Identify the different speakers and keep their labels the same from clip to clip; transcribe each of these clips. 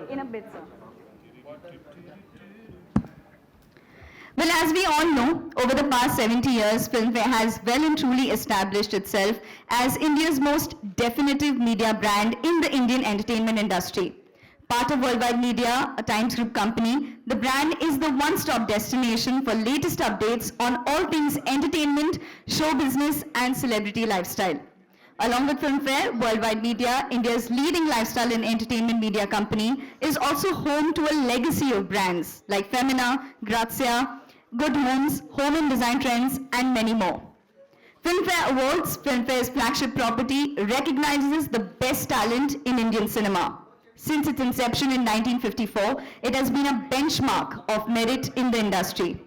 Speaker 1: In a bit, sir. Well, as we all know, over the past 70 years, Filmfare has well and truly established itself as India's most definitive media brand in the Indian entertainment industry. Part of Worldwide Media, a Times Group company, the brand is the one-stop destination for latest updates on all things entertainment, show business, and celebrity lifestyle. Along with Filmfare, Worldwide Media, India's leading lifestyle and entertainment media company, is also home to a legacy of brands like Femina, Grazia, Good Homes, Home and Design Trends, and many more. Filmfare Awards, Filmfare's flagship property, recognizes the best talent in Indian cinema. Since its inception in 1954, it has been a benchmark of merit in the industry.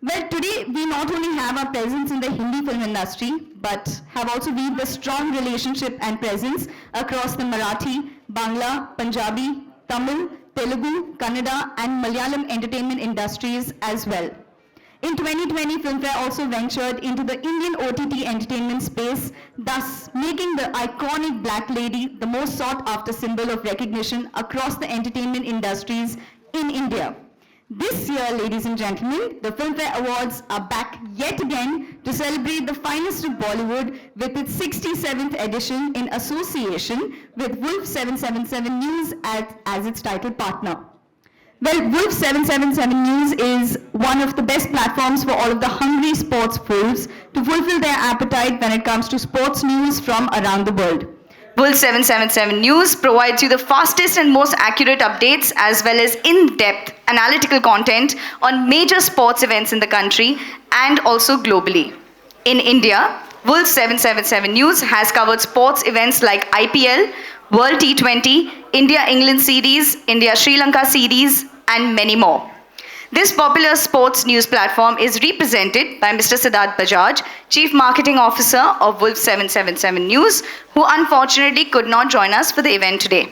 Speaker 1: Well, today we not only have our presence in the Hindi film industry, but have also weaved a strong relationship and presence across the Marathi, Bangla, Punjabi, Tamil, Telugu, Kannada, and Malayalam entertainment industries as well. In 2020, Filmfare also ventured into the Indian OTT entertainment space, thus making the iconic Black Lady the most sought-after symbol of recognition across the entertainment industries in India. This year, ladies and gentlemen, the Filmfare Awards are back yet again to celebrate the finest of Bollywood with its 67th edition in association with Wolf 777 News as its title partner. Well, Wolf 777 News is one of the best platforms for all of the hungry sports wolves to fulfill their appetite when it comes to sports news from around the world. Wolf 777 News provides you the fastest and most accurate updates as well as in-depth analytical content on major sports events in the country and also globally. In India, Wolf 777 News has covered sports events like IPL, World T20, India-England Series, India-Sri Lanka Series, and many more. This popular sports news platform is represented by Mr. Siddharth Bajaj, Chief Marketing Officer of Wolf 777 News, who unfortunately could not join us for the event today.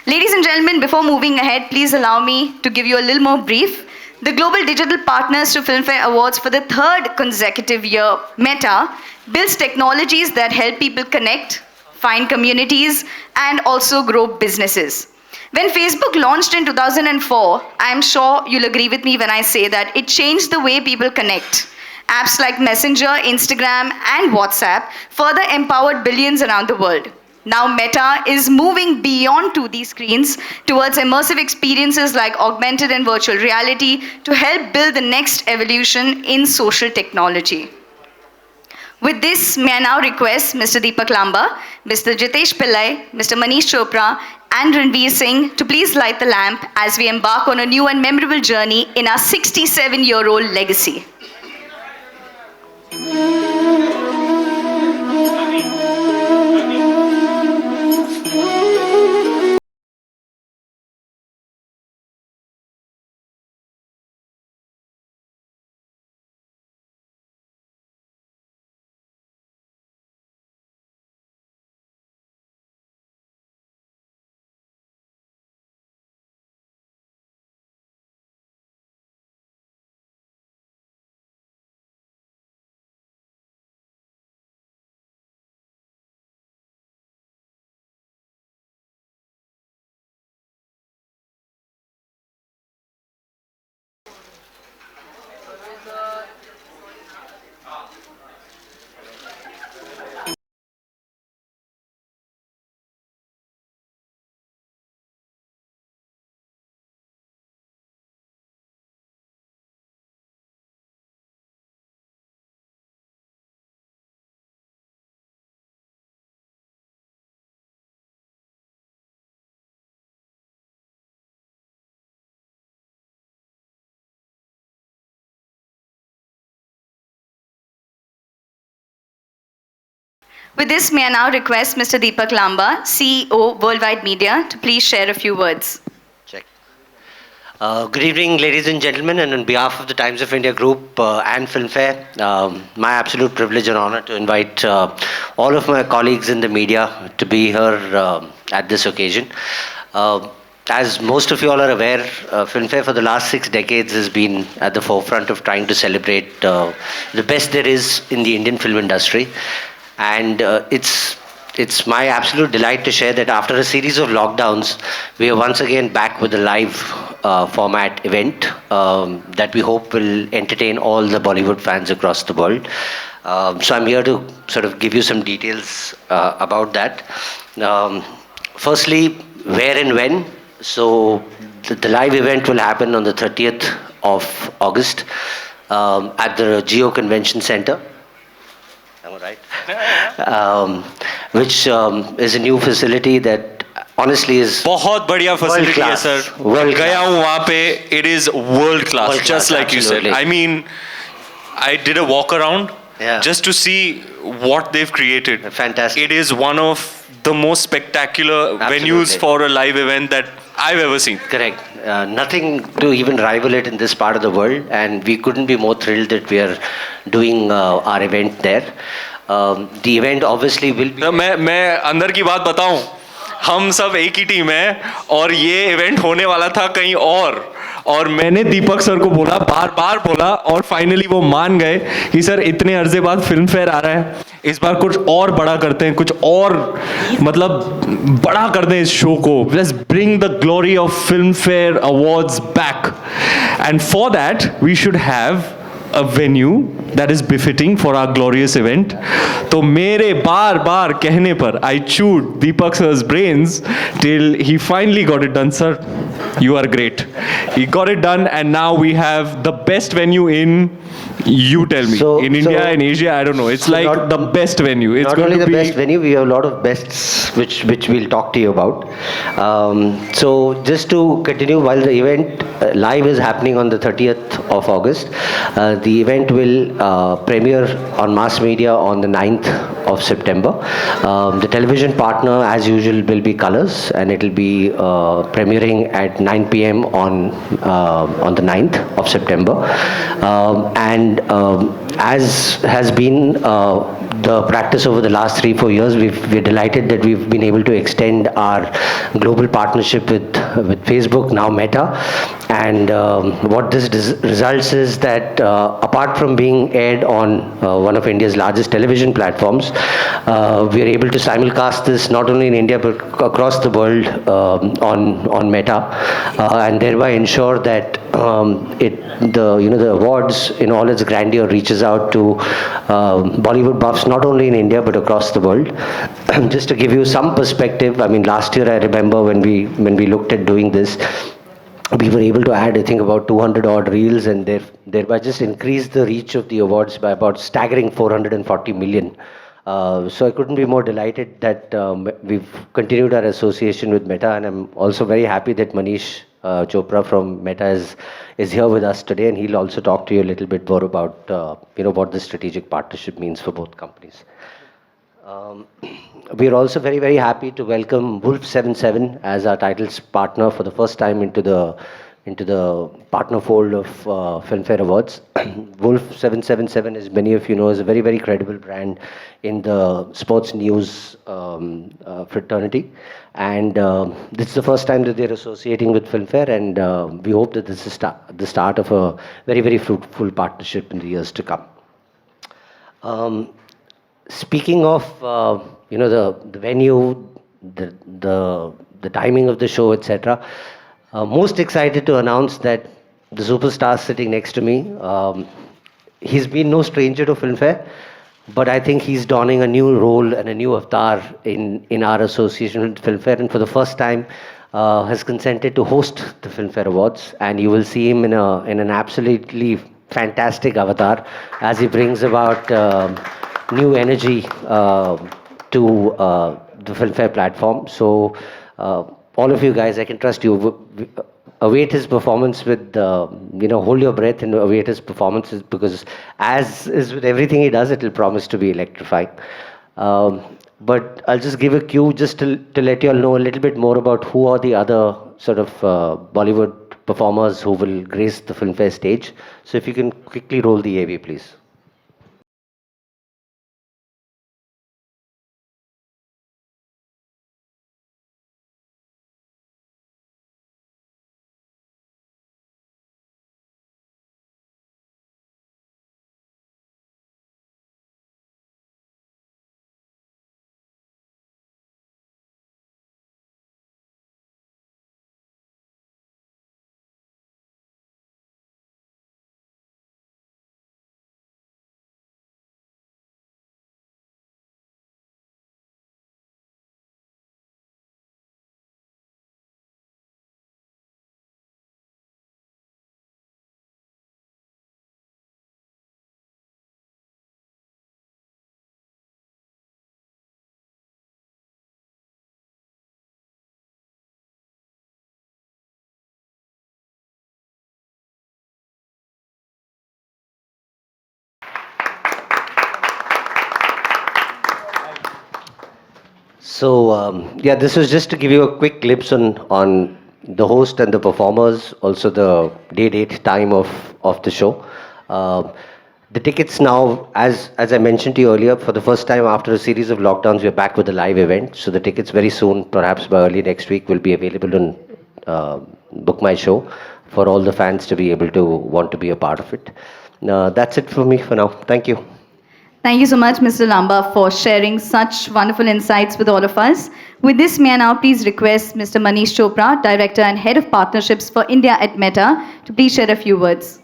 Speaker 1: Ladies and gentlemen, before moving ahead, please allow me to give you a little more brief. The global digital partners to Filmfare Awards for the third consecutive year, Meta, builds technologies that help people connect, find communities, and also grow businesses. When Facebook launched in 2004, I am sure you'll agree with me when I say that it changed the way people connect. Apps like Messenger, Instagram, and WhatsApp further empowered billions around the world. Now Meta is moving beyond 2D screens towards immersive experiences like augmented and virtual reality to help build the next evolution in social technology. With this, may I now request Mr. Deepak Lamba, Mr. Jitesh Pillai, Mr. Manish Chopra, and Ranveer Singh to please light the lamp as we embark on a new and memorable journey in our 67-year-old legacy. With this, may I now request Mr. Deepak Lamba, CEO, Worldwide Media, to please share a few words.
Speaker 2: Check. Good evening, ladies and gentlemen, and on behalf of the Times of India Group and Filmfare, my absolute privilege and honor to invite all of my colleagues in the media to be here at this occasion. As most of you all are aware, Filmfare for the last 6 decades has been at the forefront of trying to celebrate the best there is in the Indian film industry. And it's it's my absolute delight to share that after a series of lockdowns, we are once again back with a live format event that we hope will entertain all the Bollywood fans across the world. So I'm here to sort of give you some details about that. Um, Firstly, where and when. So the live event will happen on the 30th of August at the Geo Convention Center. Am I right? Which is a new facility that honestly is
Speaker 3: बहुत बढ़िया facility है sir.
Speaker 2: World
Speaker 3: गया
Speaker 2: class.
Speaker 3: हूँ वहाँ पे. It is world class,
Speaker 2: World
Speaker 3: just
Speaker 2: class,
Speaker 3: like you said.
Speaker 2: absolutely.
Speaker 3: I mean, I did a walk around
Speaker 2: Yeah.
Speaker 3: just to see what they've created.
Speaker 2: Fantastic.
Speaker 3: It is one of the most spectacular venues
Speaker 2: Absolutely.
Speaker 3: for a live event that I've ever seen.
Speaker 2: Correct. Nothing to even rival it in this part of the world, and we couldn't be more thrilled that we are doing our event there. The event obviously will be.
Speaker 3: तो मैं अंदर की बात बताऊं. हम सब एक ही team है और ये इवेंट होने वाला था कहीं और मैंने दीपक सर को बोला, बार बार बोला, और फाइनली वो मान गए कि सर इतने अरसे बाद फिल्म फेयर आ रहा है, इस बार कुछ और बड़ा करते हैं, कुछ और मतलब बड़ा कर दें इस शो को. Let's bring the glory of Filmfare awards back, and for that we should have a venue that is befitting for our glorious event. तो मेरे बार बार कहने पर I chewed Deepak sir's brains till he finally got it done. Sir, you are great. He got it done, and now we have the best venue in, you tell me, in India and Asia. I don't know. It's like
Speaker 2: not-
Speaker 3: the best venue. It's
Speaker 2: Not
Speaker 3: going
Speaker 2: only
Speaker 3: to
Speaker 2: the
Speaker 3: be
Speaker 2: best venue, we have a lot of bests which we'll talk to you about. So just to continue, while the event live is happening on the 30th of August, the event will premiere on mass media on the 9th of September. The television partner, as usual, will be Colors, and it will be premiering at 9 p.m. on the 9th of September. And as has been the practice over the last 3-4 years, we're delighted that we've been able to extend our global partnership with Facebook, now Meta. And what this results is that apart from being aired on one of India's largest television platforms, we are able to simulcast this not only in India but across the world on Meta, and thereby ensure that the awards in all its grandeur reaches out to Bollywood buffs not only in India but across the world. Just to give you some perspective, I mean, last year I remember when we looked at doing this, we were able to add, I think, about 200 odd reels, and thereby just increase the reach of the awards by about staggering 440 million. So I couldn't be more delighted that we've continued our association with Meta, and I'm also very happy that Manish Chopra from Meta is here with us today, and he'll also talk to you a little bit more about what the strategic partnership means for both companies. We are also very, very happy to welcome Wolf 77 as our titles partner for the first time into the partner fold of Filmfare Awards. Wolf 777, as many of you know, is a very, very credible brand in the sports news fraternity. And this is the first time that they're associating with Filmfare, and we hope that this is the start of a very, very fruitful partnership in the years to come. Speaking of the venue, the timing of the show, etc., most excited to announce that the superstar sitting next to me, he's been no stranger to Filmfare, but I think he's donning a new role and a new avatar in our association with Filmfare, and for the first time has consented to host the Filmfare Awards, and you will see him in an absolutely fantastic avatar as he brings about new energy to the Filmfare platform. So all of you guys, I can trust you. Await his performance with, hold your breath and await his performances, because as is with everything he does, it will promise to be electrifying. But I'll just give a cue just to let you all know a little bit more about who are the other sort of Bollywood performers who will grace the Filmfare stage. So if you can quickly roll the AV, please. So yeah, this was just to give you a quick glimpse on the host and the performers, also the date, time of the show. Uh, the tickets now, as I mentioned to you earlier, for the first time after a series of lockdowns, we're back with a live event. So the tickets very soon, perhaps by early next week, will be available on uh, Book My Show for all the fans to be able to want to be a part of it. That's it for me for now. Thank you.
Speaker 1: Thank you so much, Mr. Lamba, for sharing such wonderful insights with all of us. With this, may I now please request Mr. Manish Chopra, Director and Head of Partnerships for India at Meta, to please share a few words.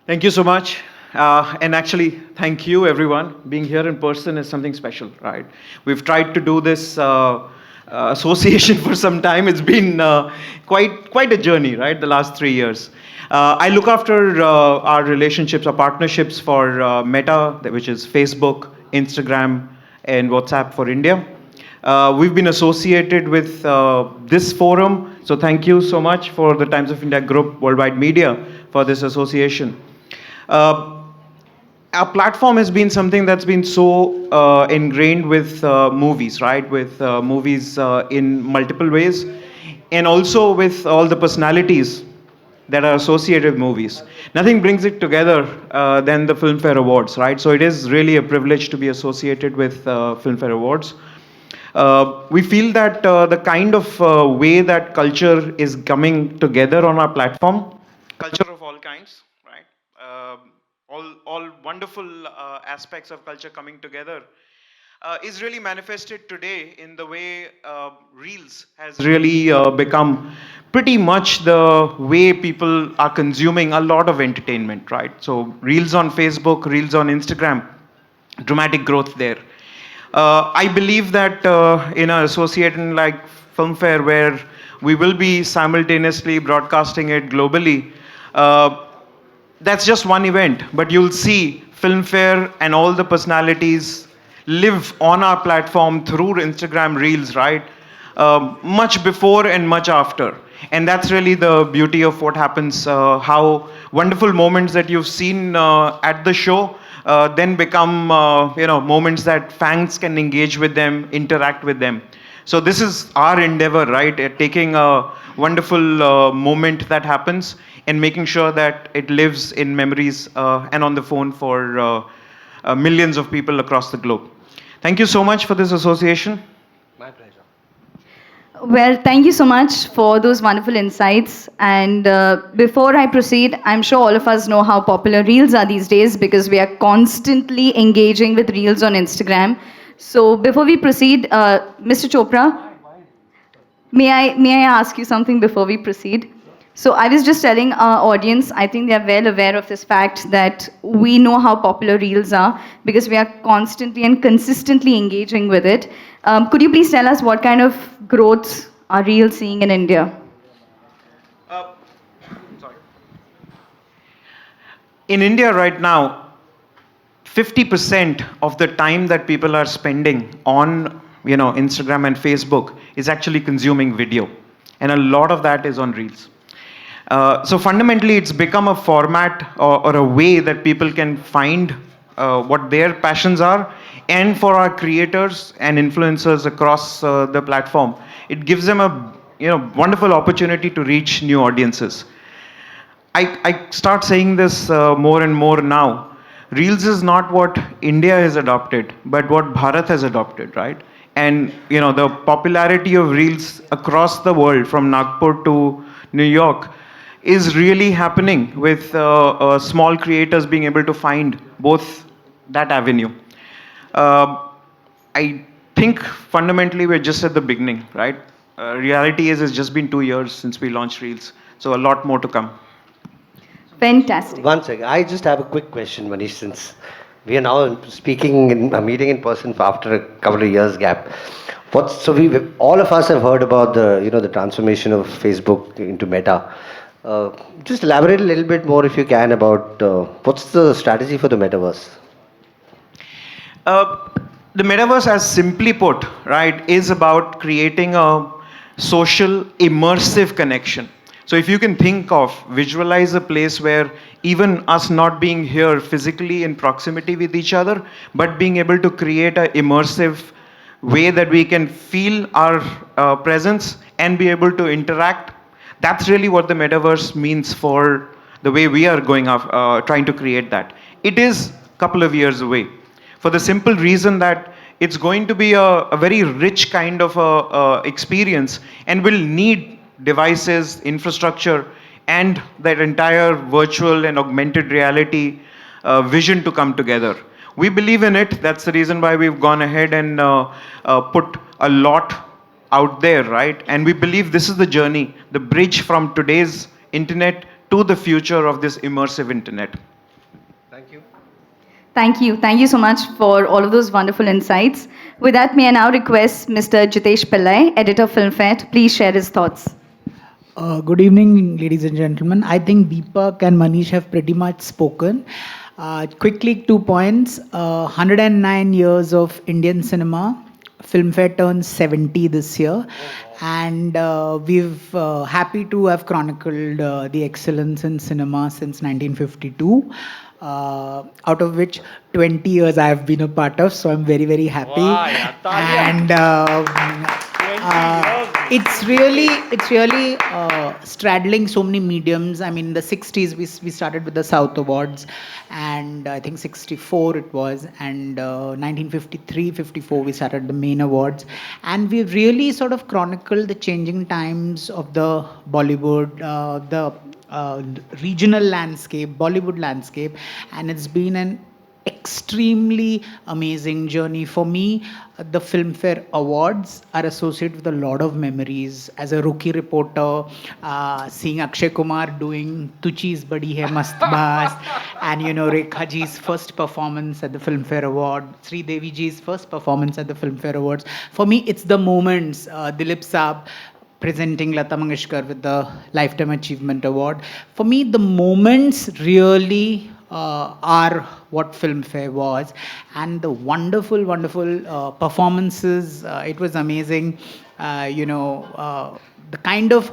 Speaker 4: Thank you so much. And actually, thank you, everyone. Being here in person is something special, right? We've tried to do this association for some time. It's been quite a journey, right? The last 3 years. I look after our relationships, our partnerships for Meta, which is Facebook, Instagram, and WhatsApp for India. We've been associated with this forum, so thank you so much for the Times of India Group Worldwide Media for this association. Our platform has been something that's been so ingrained with movies, right? With movies in multiple ways, and also with all the personalities that are associated with movies. Nothing brings it together than the Filmfare Awards, right? So it is really a privilege to be associated with Filmfare Awards. We feel that the kind of way that culture is coming together on our platform, culture of all kinds, right? All wonderful aspects of culture coming together is really manifested today in the way Reels has really become pretty much the way people are consuming a lot of entertainment, right? So Reels on Facebook, Reels on Instagram, dramatic growth there. I believe that in an association like Filmfare, where we will be simultaneously broadcasting it globally, that's just one event, but you'll see Filmfare and all the personalities live on our platform through Instagram Reels, right? Much before and much after. And that's really the beauty of what happens, how wonderful moments that you've seen at the show then become moments that fans can engage with them, interact with them. So this is our endeavor, right? Taking a wonderful moment that happens and making sure that it lives in memories and on the phone for millions of people across the globe. Thank you so much for this association.
Speaker 2: My pleasure.
Speaker 1: Well, thank you so much for those wonderful insights. And before I proceed, I'm sure all of us know how popular Reels are these days because we are constantly engaging with Reels on Instagram. So before we proceed, Mr. Chopra, may I ask you something before we proceed? So I was just telling our audience, I think they are well aware of this fact that we know how popular Reels are because we are constantly and consistently engaging with it. Could you please tell us what kind of growth are Reels seeing in India?
Speaker 4: Sorry. In India right now, 50% of the time that people are spending on Instagram and Facebook is actually consuming video, and a lot of that is on Reels. So fundamentally, it's become a format or a way that people can find what their passions are, and for our creators and influencers across the platform, it gives them a wonderful opportunity to reach new audiences. I start saying this more and more now. Reels is not what India has adopted, but what Bharat has adopted, right? And the popularity of Reels across the world, from Nagpur to New York, is really happening with small creators being able to find both that avenue. I think fundamentally we're just at the beginning, right? Reality is it's just been 2 years since we launched Reels, so a lot more to come.
Speaker 1: Fantastic.
Speaker 2: One second. I just have a quick question, Manish, since we are now speaking in a meeting in person after a couple of years gap. So we all of us have heard about the transformation of Facebook into Meta. Just elaborate a little bit more if you can about what's the strategy for the metaverse.
Speaker 4: The metaverse, as simply put, right, is about creating a social immersive connection. So if you can visualize a place where even us not being here physically in proximity with each other, but being able to create an immersive way that we can feel our presence and be able to interact. That's really what the metaverse means for the way we are going trying to create that. It is a couple of years away, for the simple reason that it's going to be a very rich kind of experience and will need devices, infrastructure, and that entire virtual and augmented reality vision to come together. We believe in it. That's the reason why we've gone ahead and put a lot out there, right? And we believe this is the journey, the bridge from today's internet to the future of this immersive internet.
Speaker 2: Thank you.
Speaker 1: Thank you. Thank you so much for all of those wonderful insights. With that, may I now request Mr. Jitesh Pillai, editor Filmfare, to please share his thoughts.
Speaker 5: Good evening, ladies and gentlemen. I think Deepak and Manish have pretty much spoken. Quickly, 2 points. 109 years of Indian cinema. Filmfare turns 70 this year. And we've happy to have chronicled the excellence in cinema since 1952. Out of which 20 years I have been a part of, so I'm very, very happy. And it's really straddling so many mediums. I mean, in the 60s we started with the South Awards, and I think 64 it was, and 1953, 54 we started the main awards, and we really sort of chronicled the changing times of the Bollywood, the regional landscape, Bollywood landscape, and it's been an extremely amazing journey for me. The Filmfare Awards are associated with a lot of memories. As a rookie reporter, seeing Akshay Kumar doing Tu Cheez Badi Hai Mast Baas, and Rekha ji's first performance at the Filmfare Award, Sri Devi ji's first performance at the Filmfare Awards. For me, it's the moments. Dilip Saab presenting Lata Mangeshkar with the Lifetime Achievement Award. For me, the moments really are what Filmfare was, and the wonderful performances. It was amazing. The kind of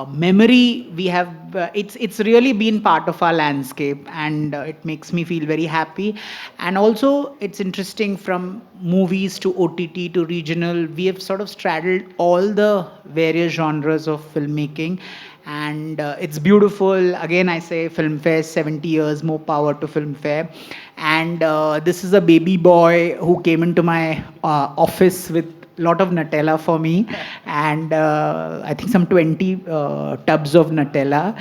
Speaker 5: memory we have. It's really been part of our landscape, and it makes me feel very happy. And also, it's interesting, from movies to OTT to regional, we have sort of straddled all the various genres of filmmaking. And it's beautiful. Again, I say Filmfare, 70 years, more power to Filmfare. And this is a baby boy who came into my office with a lot of Nutella for me, and I think some 20 tubs of Nutella.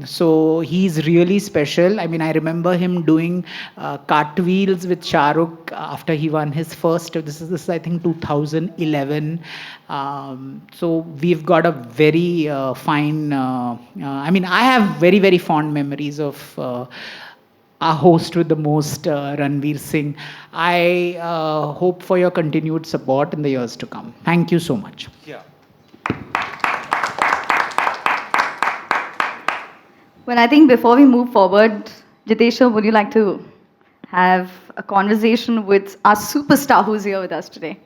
Speaker 5: So he's really special. I mean, I remember him doing cartwheels with Shah Rukh after he won his first. This is I think 2011. So we've got a very fine. I mean, I have very, very fond memories of our host with the most, Ranveer Singh. I hope for your continued support in the years to come. Thank you so much.
Speaker 4: Yeah.
Speaker 1: Well, I think before we move forward, Jitesha, would you like to have a conversation with our superstar who's here with us today?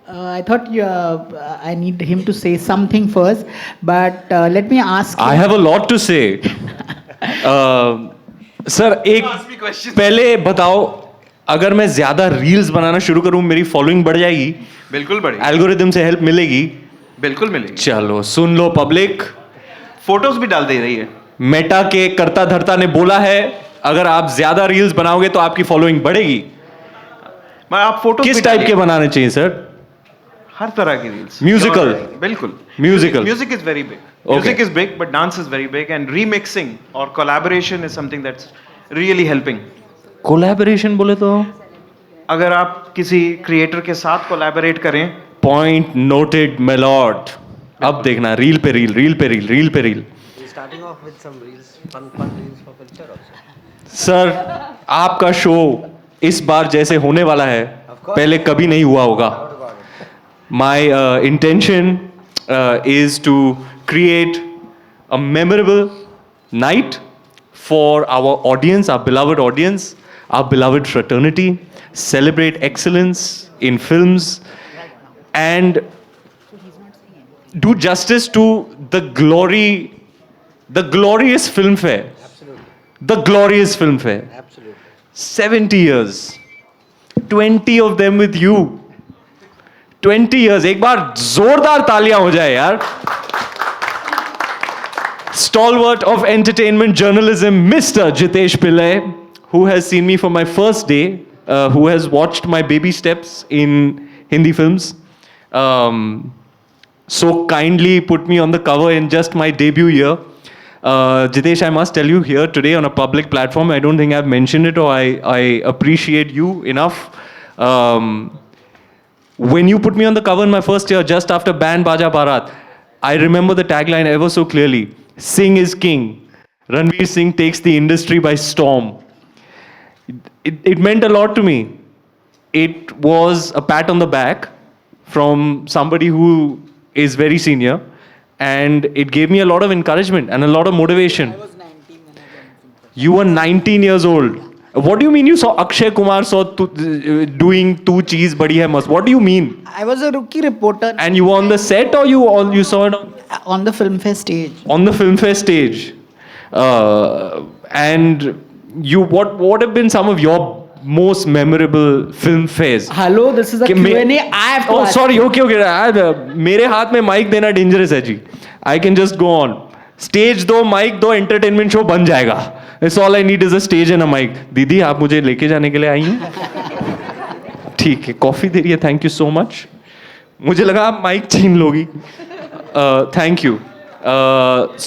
Speaker 5: I thought I need him to say something first, but let me ask.
Speaker 3: I have a lot to say. Sir एक पहले बताओ, अगर मैं ज्यादा reels बनाना शुरू करूं मेरी following बढ़ जाएगी?
Speaker 4: बिल्कुल बढ़ेगी।
Speaker 3: एल्गोरिदम से हेल्प मिलेगी?
Speaker 4: बिल्कुल मिलेगी।
Speaker 3: चलो सुन लो पब्लिक,
Speaker 4: फोटोज भी डाल दे रही है।
Speaker 3: मेटा के कर्ता धर्ता ने बोला है, अगर आप ज्यादा रील्स बनाओगे तो आपकी फॉलोइंग बढ़ेगी।
Speaker 4: आप फोटो
Speaker 3: किस टाइप के बनाने चाहिए सर?
Speaker 4: हर तरह की रील्स।
Speaker 3: म्यूजिकल?
Speaker 4: बिल्कुल।
Speaker 3: Musical?
Speaker 4: Music is very big. Music is big, but dance is very big, and remixing or collaboration is something that's really helping.
Speaker 3: Collaboration बोले तो?
Speaker 4: अगर आप किसी क्रिएटर के साथ कोलैबोरेट करें।
Speaker 3: Point noted my Lord. अब देखना, रील पे रील, रील पे रील, रील पे reel.
Speaker 2: Starting off with some reels, fun reels for Filmfare also.
Speaker 3: Sir, आपका शो इस बार जैसे होने वाला है, पहले कभी नहीं हुआ होगा। My intention is to create a memorable night for our audience, our beloved fraternity, celebrate excellence in films, and do justice to the glorious Filmfare.
Speaker 2: Absolutely.
Speaker 3: The glorious Filmfare.
Speaker 2: Absolutely.
Speaker 3: 70 years. 20 of them with you. 20 years. एक बार जोरदार तालियां हो जाए यार. Stalwart of entertainment journalism, Mr. Jitesh Pillai, who has seen me for my first day, who has watched my baby steps in Hindi films, so kindly put me on the cover in just my debut year. Jitesh, I must tell you here today on a public platform, I don't think I've mentioned it, or I appreciate you enough. When you put me on the cover in my first year, just after Band Baja Bharat, I remember the tagline ever so clearly. Singh is king. Ranveer Singh takes the industry by storm. It meant a lot to me. It was a pat on the back from somebody who is very senior, and it gave me a lot of encouragement and a lot of motivation. I was 19 when I joined. You were 19 years old. What do you mean you saw Akshay Kumar doing two cheese badi hai mast? What do you mean?
Speaker 5: I was a rookie reporter.
Speaker 3: And you were on the set, or you saw it
Speaker 5: On the Filmfare stage.
Speaker 3: on the Filmfare stage? And you, what have been some of your most memorable film fairs?
Speaker 5: Hello, this is a Q&A. I have to
Speaker 3: Oh,
Speaker 5: ask.
Speaker 3: sorry. Okay. मेरे हाथ में mic देना dangerous है जी. I can just go on. Stage दो, mic दो, entertainment show बन जाएगा. It's all I need is a stage and a mic. दीदी आप मुझे लेके जाने के लिए आई हैं? ठीक है, कॉफी दे रही है. Thank you so much. मुझे लगा आप माइक छीन लोगी. Thank you.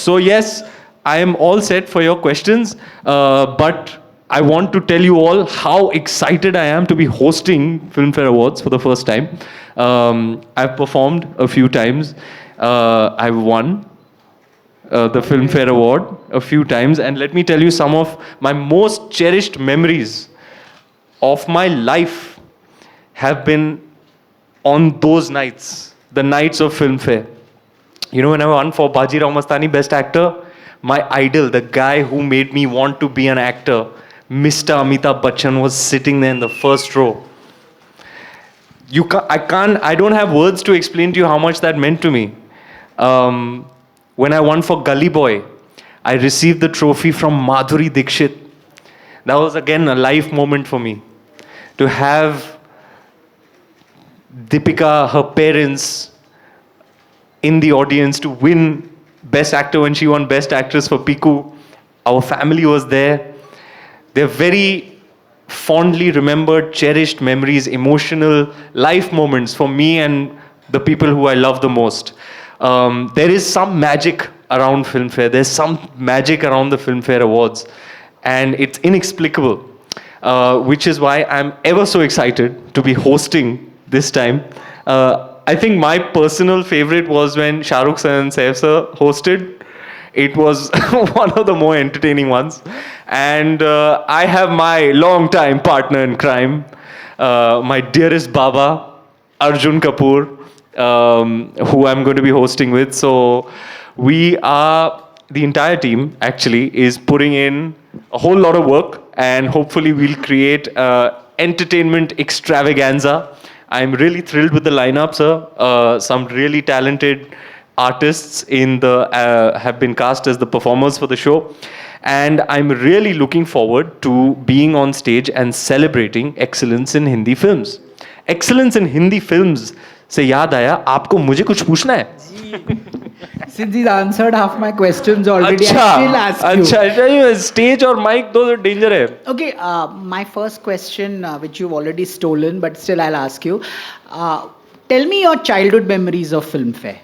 Speaker 3: So yes, I am all set for your questions, but I want to tell you all how excited I am to be hosting Filmfare Awards for the first time. I've performed a few times. I've won the Filmfare Award a few times, and let me tell you some of my most cherished memories of my life have been on those nights, the nights of Filmfare. You know, when I won for Bajirao Mastani Best Actor, my idol, the guy who made me want to be an actor, Mr. Amitabh Bachchan, was sitting there in the first row. I don't have words to explain to you how much that meant to me. When I won for Gully Boy, I received the trophy from Madhuri Dixit. That was again a life moment for me. To have Deepika, her parents, in the audience, to win Best Actor when she won Best Actress for Piku. Our family was there. They're very fondly remembered, cherished memories, emotional life moments for me and the people who I love the most. There is some magic around Filmfare. There's some magic around the Filmfare Awards, and it's inexplicable, which is why I'm ever so excited to be hosting this time. I think my personal favorite was when Shah Rukh Sir and Saif Sir hosted. It was one of the more entertaining ones. And I have my long-time partner in crime, my dearest Baba, Arjun Kapoor, who I'm going to be hosting with. So we are, the entire team actually, is putting in a whole lot of work, and hopefully we'll create entertainment extravaganza. I'm really thrilled with the lineup, sir. Some really talented artists have been cast as the performers for the show. And I'm really looking forward to being on stage and celebrating excellence in Hindi films. Excellence in Hindi films से याद आया, आपको मुझे कुछ पूछना है?
Speaker 5: Since he's answered half my questions already, I still ask you.
Speaker 3: अच्छा, stage और mic दो danger है.
Speaker 5: Okay, my first question, which you've already stolen, but still I'll ask you. Tell me your childhood memories of Filmfare.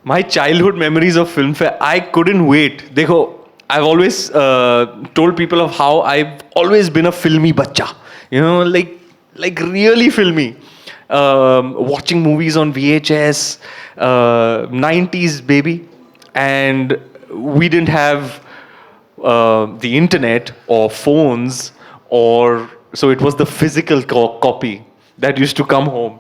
Speaker 3: My childhood memories of Filmfare, I couldn't wait. देखो, I've always told people of how I've always been a filmy bacha. You know, like really filmy. Watching movies on VHS, 90s baby, and we didn't have the internet or phones, or so it was the physical copy that used to come home.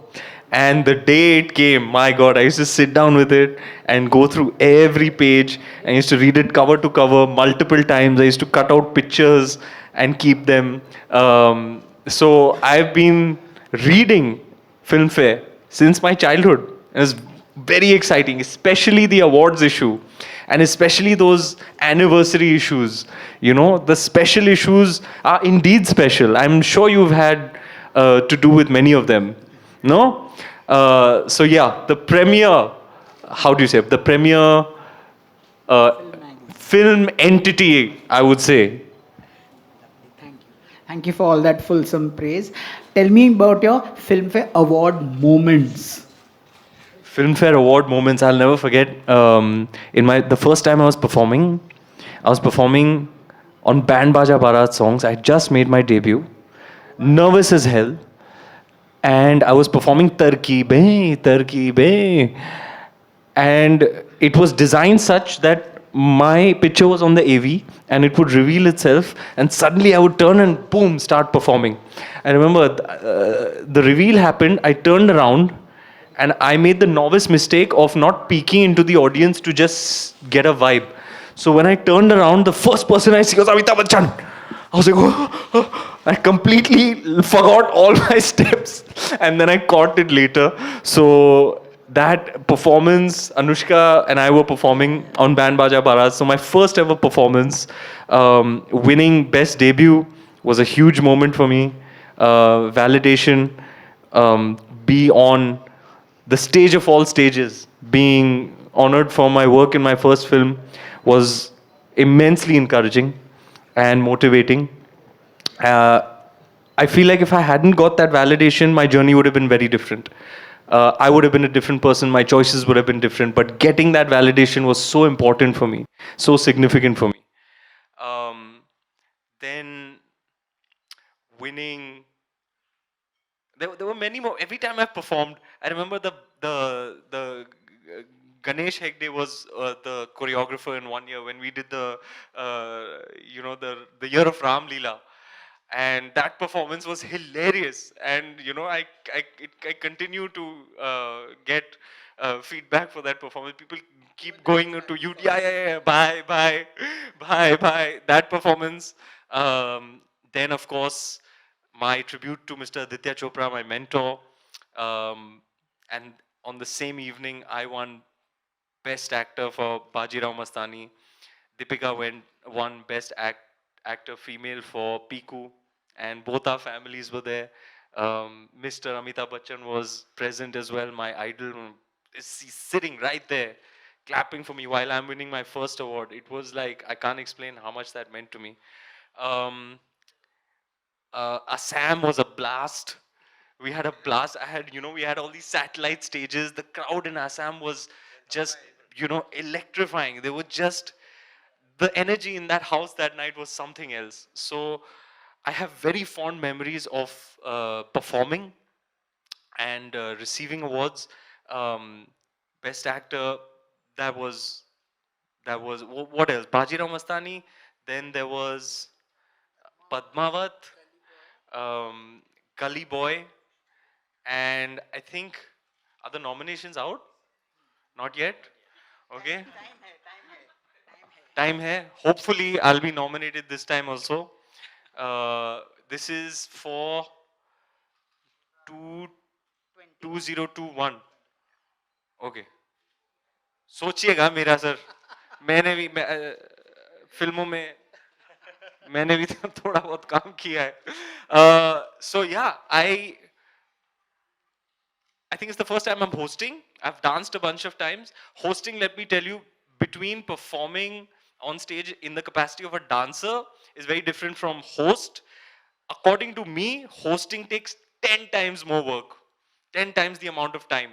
Speaker 3: And the day it came, my God, I used to sit down with it and go through every page. I used to read it cover to cover multiple times. I used to cut out pictures and keep them. So I've been reading Filmfare since my childhood. It was very exciting, especially the awards issue, and especially those anniversary issues. You know, the special issues are indeed special. I'm sure you've had to do with many of them. No? So yeah, the premiere, how do you say, the premiere film entity, I would say.
Speaker 5: Thank you. Thank you for all that fulsome praise. Tell me about your Filmfare Award moments.
Speaker 3: Filmfare award moments I'll never forget. In the first time I was performing on Band Baja Barat songs. I just made my debut, nervous as hell, and I was performing Tarki Be, and it was designed such that my picture was on the AV and it would reveal itself, and suddenly I would turn and boom, start performing. I remember the reveal happened. I turned around and I made the novice mistake of not peeking into the audience to just get a vibe. So when I turned around, the first person I see was Amitabh Bachchan. I was like, I completely forgot all my steps, and then I caught it later. So that performance, Anushka and I were performing on Band Baja Barat. So my first ever performance, winning best debut, was a huge moment for me. Validation, be on the stage of all stages, being honored for my work in my first film, was immensely encouraging and motivating. Uh, I feel like if I hadn't got that validation, my journey would have been very different. I would have been a different person, my choices would have been different, but getting that validation was so important for me, so significant for me. Then winning, there were many more. Every time I performed, I remember the Ganesh Hegde was the choreographer in one year when we did the year of Ram Leela, and that performance was hilarious. And I continue to get feedback for that performance. People keep going to you, yeah, bye. That performance. Then of course my tribute to Mr. Aditya Chopra, my mentor. And on the same evening, I won Best Actor for Bajirao Mastani. Deepika won Best Actor Female for Piku, and both our families were there. Mr. Amitabh Bachchan was present as well. My idol is sitting right there, clapping for me while I'm winning my first award. It was like, I can't explain how much that meant to me. Assam was a blast. We had a blast. We had all these satellite stages. The crowd in Assam was just, electrifying. They were just, the energy in that house that night was something else. So I have very fond memories of performing and receiving awards. Best actor, that was, what else? Bajirao Mastani. Then there was Padmavat, Gully Boy, and I think, are the nominations out? Not yet? Okay. Time hai. Hopefully, I'll be nominated this time also. This is for 2021. Okay. सोचिएगा मेरा sir, मैंने भी फिल्मों में मैंने भी थोड़ा बहुत काम किया है. So yeah, I think it's the first time I'm hosting. I've danced a bunch of times. Hosting, let me tell you, between performing on stage in the capacity of a dancer is very different from host. According to me, hosting takes 10 times more work, 10 times the amount of time.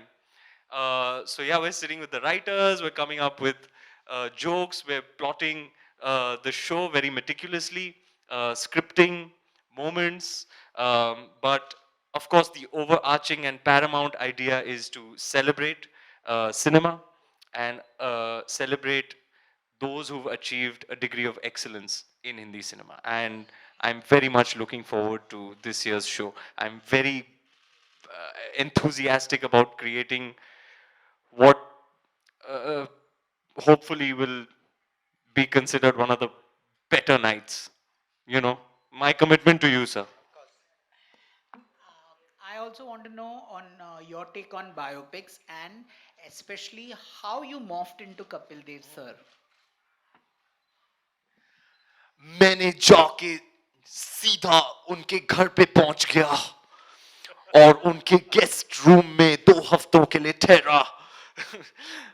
Speaker 3: So yeah, we're sitting with the writers, we're coming up with jokes, we're plotting the show very meticulously, scripting moments, but of course the overarching and paramount idea is to celebrate cinema and celebrate those who've achieved a degree of excellence in Hindi cinema. And I'm very much looking forward to this year's show. I'm very enthusiastic about creating what hopefully will be considered one of the better nights. My commitment to you, sir.
Speaker 5: I also want to know on your take on biopics and especially how you morphed into Kapil Dev sir.
Speaker 3: मैंने जाके सीधा उनके घर पे पहुंच गया और उनके गेस्ट रूम में 2 हफ्तों के लिए ठहरा.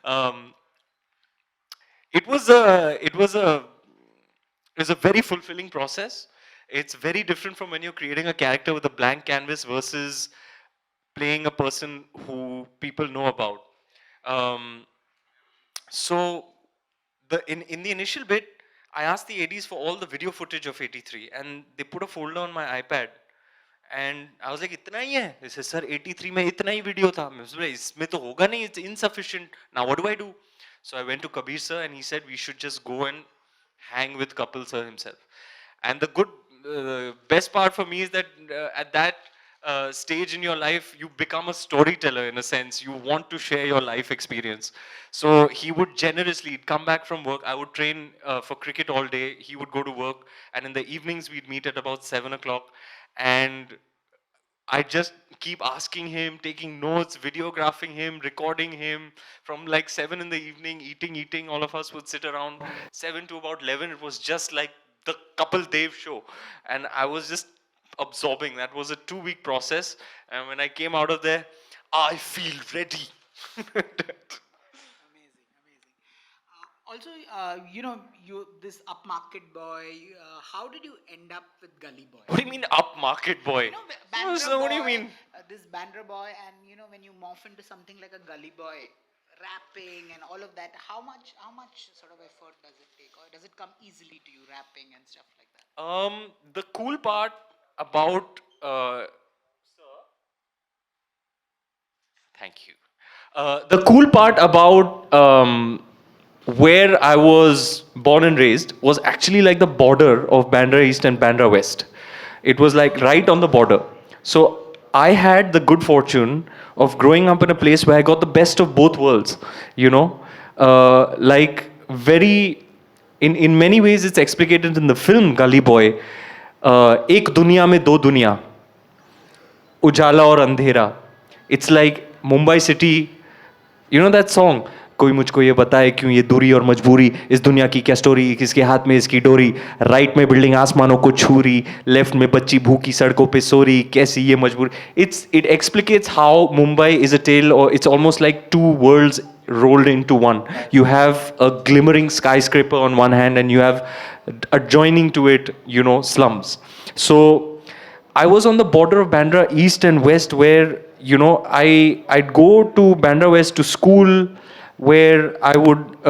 Speaker 3: um, it was a very fulfilling process. It's very different from when you're creating a character with a blank canvas versus playing a person who people know about. Um, so in the initial bit, I asked the ADs for all the video footage of 83, and they put a folder on my iPad. And I was like, इतना ही है? They said, sir, 83 में इतना ही video था. मैं बोला, इसमें तो होगा नहीं, it's insufficient. Now what do I do? So I went to Kabir sir and he said we should just go and hang with Kapil sir himself. And the best part for me is that at that stage in your life, you become a storyteller in a sense. You want to share your life experience. So he would generously, he'd come back from work. I would train for cricket all day. He would go to work. And in the evenings, we'd meet at about 7 o'clock. And I just keep asking him, taking notes, videographing him, recording him from like 7 in the evening, eating. All of us would sit around 7 to about 11. It was just like the Kapil Dev show. And I was just absorbing. That was a 2-week process. And when I came out of there, I feel ready.
Speaker 5: Amazing, amazing. Also, you this upmarket boy. How did you end up with Gully Boy?
Speaker 3: What do you mean upmarket boy?
Speaker 5: You know, Bandra
Speaker 3: So what do you
Speaker 5: boy,
Speaker 3: mean?
Speaker 5: This Bandra boy, and when you morph into something like a Gully Boy, rapping and all of that. How much sort of effort does it take, or does it come easily to you, rapping and stuff like that?
Speaker 3: The cool part about thank you. The cool part about where I was born and raised was actually like the border of Bandra East and Bandra West. It was like right on the border. So I had the good fortune of growing up in a place where I got the best of both worlds. Like very, in many ways, it's explicated in the film Gully Boy. एक दुनिया में दो दुनिया, उजाला और अंधेरा. It's like Mumbai city. You know that song? कोई मुझको ये बताए क्यों ये दूरी और मजबूरी, इस दुनिया की क्या स्टोरी, किसके हाथ में इसकी डोरी, राइट में बिल्डिंग आसमानों को छू रही, लेफ्ट में बच्ची भूखी सड़कों पे सो रही, कैसी ये मजबूरी. It explicates how Mumbai is a tale, or it's almost like two worlds rolled into one. You have a glimmering skyscraper on one hand, and you have adjoining to it, slums. So I was on the border of Bandra East and West, where I'd go to Bandra West to school, where I would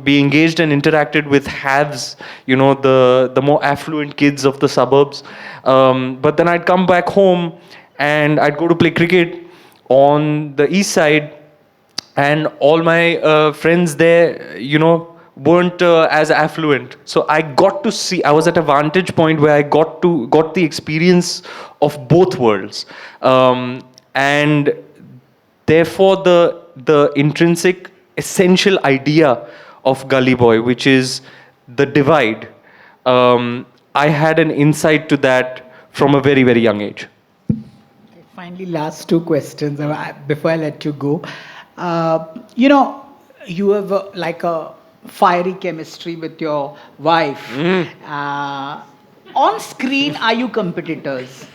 Speaker 3: be engaged and interacted with haves, the more affluent kids of the suburbs. But then I'd come back home and I'd go to play cricket on the east side, and all my friends there, weren't as affluent. So I got to see. I was at a vantage point where I got the experience of both worlds, and therefore the intrinsic, essential idea of Gully Boy, which is the divide. I had an insight to that from a very, very young age.
Speaker 5: Finally, last two questions before I let you go. You have like a fiery chemistry with your wife. On screen, are you competitors?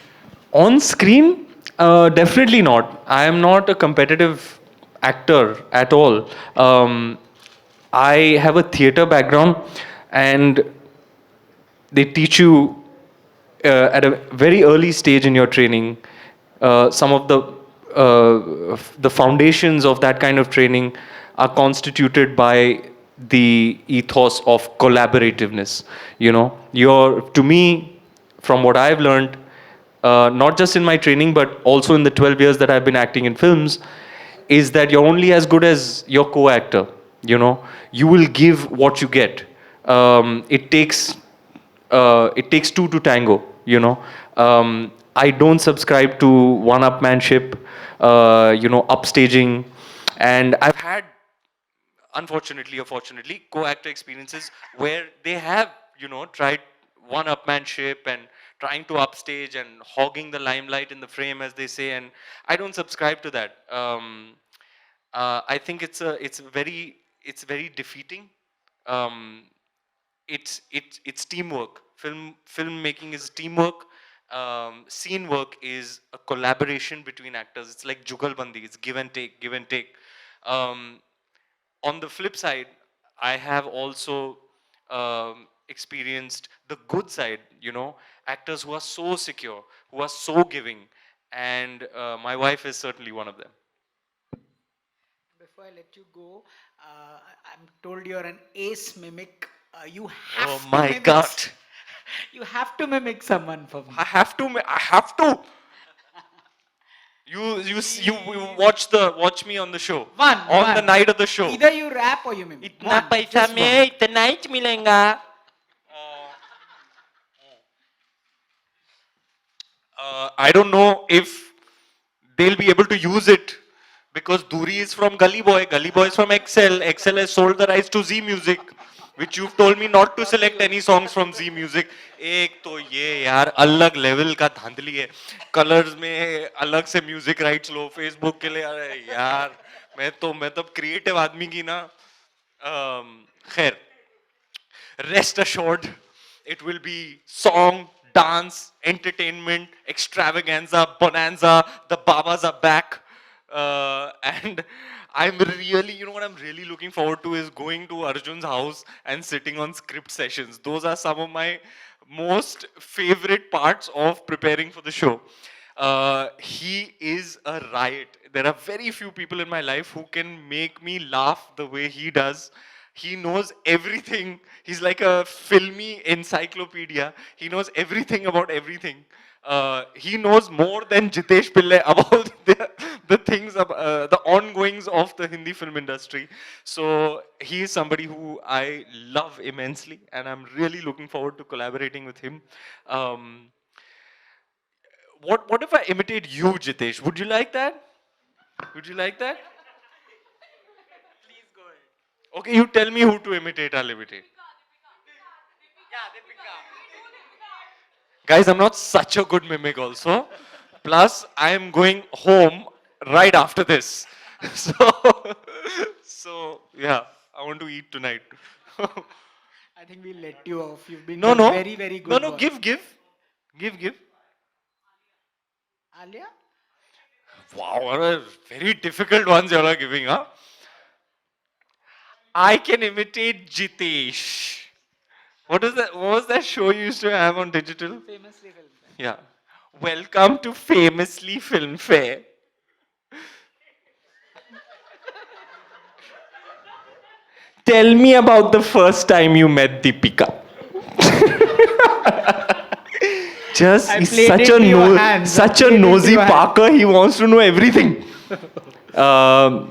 Speaker 3: On screen, definitely not. I am not a competitive actor at all. I have a theatre background, and they teach you at a very early stage in your training some of the foundations of that kind of training are constituted by the ethos of collaborativeness. To me, from what I've learned, not just in my training but also in the 12 years that I've been acting in films, is that you're only as good as your co-actor. You will give what you get. It takes two to tango. I don't subscribe to one-upmanship, upstaging, and I've had, unfortunately or fortunately, co-actor experiences where they have, tried one-upmanship and trying to upstage and hogging the limelight in the frame, as they say, and I don't subscribe to that. I think it's very defeating. It's teamwork. Filmmaking is teamwork. scene work is a collaboration between actors. It's like jugalbandi. It's give and take, give and take. On the flip side, I have also experienced the good side, you know, actors who are so secure, who are so giving, and my wife is certainly one of them.
Speaker 5: Before I let you go, I'm told you're an ace mimic. You have
Speaker 3: Oh
Speaker 5: to
Speaker 3: my
Speaker 5: mimic
Speaker 3: God.
Speaker 5: You have to mimic someone for me.
Speaker 3: I have to. I have to. You watch me on the show. On the night of the show.
Speaker 5: Either you rap or you mimic.
Speaker 3: इतना पैसा में इतना ही मिलेगा. I don't know if they'll be able to use it because Duri is from Gully Boy is from XL has sold the rights to Z Music, which you've told me not to select any songs from Z Music. एक तो ये यार अलग level का धांधली है, colours में अलग से म्यूजिक राइट्स लो, फेसबुक के लिए. अरे यार मैं तो क्रिएटिव आदमी की ना. खैर, rest assured, it will be song, dance, entertainment, extravaganza, bonanza. The Babas are back. And I'm really, you know what I'm really looking forward to is going to Arjun's house and sitting on script sessions. Those are some of my most favorite parts of preparing for the show. He is a riot. There are very few people in my life who can make me laugh the way he does. He knows everything. He's like a filmy encyclopedia. He knows everything about everything. He knows more than Jitesh Pillai about the things, the ongoings of the Hindi film industry. So he is somebody who I love immensely, and I'm really looking forward to collaborating with him. What if I imitate you, Jitesh? Would you like that? Would you like that? Okay, you tell me who to imitate, I'll imitate. Guys, I'm not such a good mimic also. Plus, I am going home right after this. So yeah, I want to eat tonight.
Speaker 5: I think we'll let you off. You've been
Speaker 3: No,
Speaker 5: a
Speaker 3: no.
Speaker 5: very, very good.
Speaker 3: No,
Speaker 5: boy.
Speaker 3: give.
Speaker 5: Alia?
Speaker 3: Wow, what a very difficult ones you all are giving, huh? I can imitate Jitesh. What was that show you used to have on digital?
Speaker 5: Famously filmed.
Speaker 3: Yeah. Welcome to Famously Film Fair. Tell me about the first time you met Deepika. Just
Speaker 5: I
Speaker 3: he's
Speaker 5: played
Speaker 3: such
Speaker 5: into
Speaker 3: a
Speaker 5: your hands.
Speaker 3: such
Speaker 5: I
Speaker 3: a
Speaker 5: played into
Speaker 3: nosy
Speaker 5: your hands.
Speaker 3: Parker. He wants to know everything. I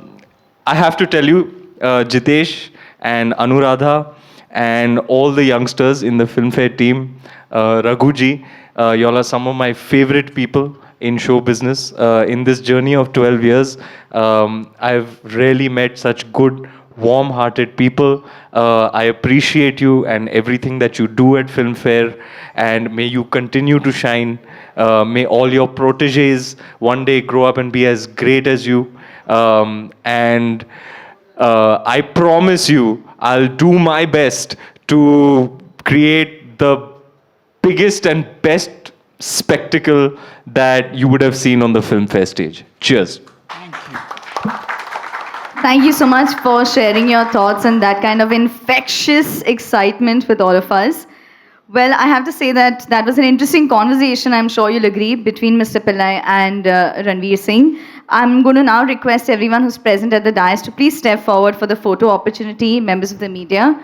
Speaker 3: have to tell you, Jitesh and Anuradha and all the youngsters in the Filmfare team, Raghuji, y'all are some of my favorite people in show business. In this journey of 12 years, I've really met such good, warm-hearted people. I appreciate you and everything that you do at Filmfare, and may you continue to shine. May all your proteges one day grow up and be as great as you. And I promise you, I'll do my best to create the biggest and best spectacle that you would have seen on the Filmfare stage. Cheers.
Speaker 1: Thank you so much for sharing your thoughts and that kind of infectious excitement with all of us. Well, I have to say that that was an interesting conversation, I'm sure you'll agree, between Mr. Pillai and Ranveer Singh. I'm going to now request everyone who's present at the dais to please step forward for the photo opportunity, members of the media.